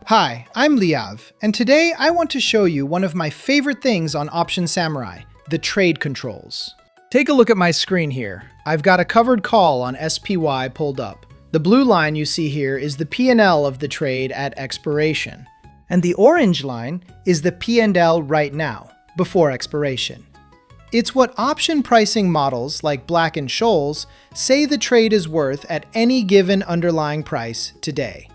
Hi, I'm Liav, and today I want to show you one of my favorite things on Option Samurai, the trade controls. Take a look at my screen here. I've got a covered call on SPY pulled up. The blue line you see here is the P&L of the trade at expiration, and the orange line is the P&L right now, before expiration. It's what option pricing models like Black & Scholes say the trade is worth at any given underlying price today.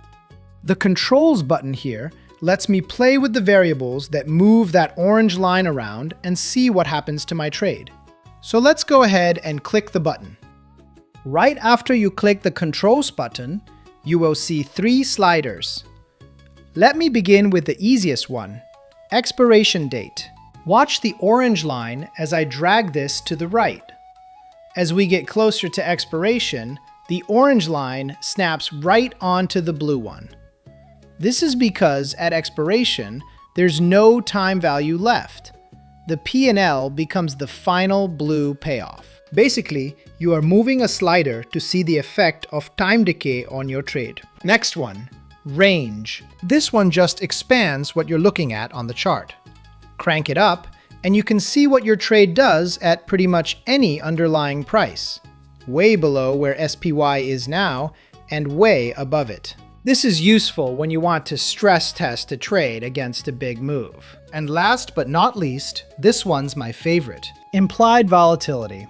The Controls button here lets me play with the variables that move that orange line around and see what happens to my trade. So let's go ahead and click the button. Right after you click the Controls button, you will see 3 sliders. Let me begin with the easiest one, expiration date. Watch the orange line as I drag this to the right. As we get closer to expiration, the orange line snaps right onto the blue one. This is because at expiration, there's no time value left. The P&L becomes the final blue payoff. Basically, you are moving a slider to see the effect of time decay on your trade. Next one, range. This one just expands what you're looking at on the chart. Crank it up, and you can see what your trade does at pretty much any underlying price, way below where SPY is now and way above it. This is useful when you want to stress test a trade against a big move. And last but not least, this one's my favorite, implied volatility.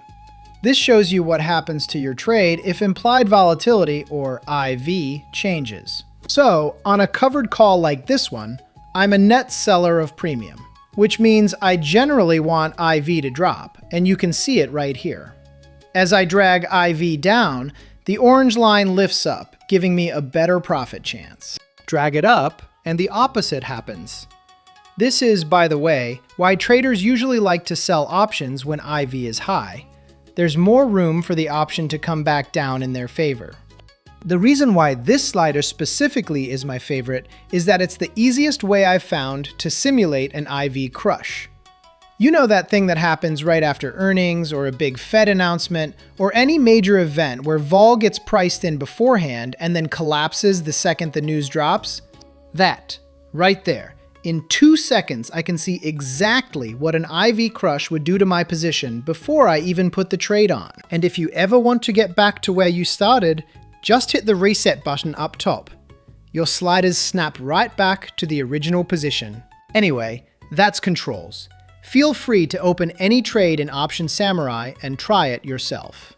This shows you what happens to your trade if implied volatility, or IV, changes. So, on a covered call like this one, I'm a net seller of premium, which means I generally want IV to drop, and you can see it right here. As I drag IV down, the orange line lifts up, giving me a better profit chance. Drag it up, and the opposite happens. This is, by the way, why traders usually like to sell options when IV is high. There's more room for the option to come back down in their favor. The reason why this slider specifically is my favorite is that it's the easiest way I've found to simulate an IV crush. You know that thing that happens right after earnings, or a big Fed announcement, or any major event where vol gets priced in beforehand and then collapses the second the news drops? That, right there. In 2 seconds, I can see exactly what an IV crush would do to my position before I even put the trade on. And if you ever want to get back to where you started, just hit the reset button up top. Your sliders snap right back to the original position. Anyway, that's controls. Feel free to open any trade in Option Samurai and try it yourself.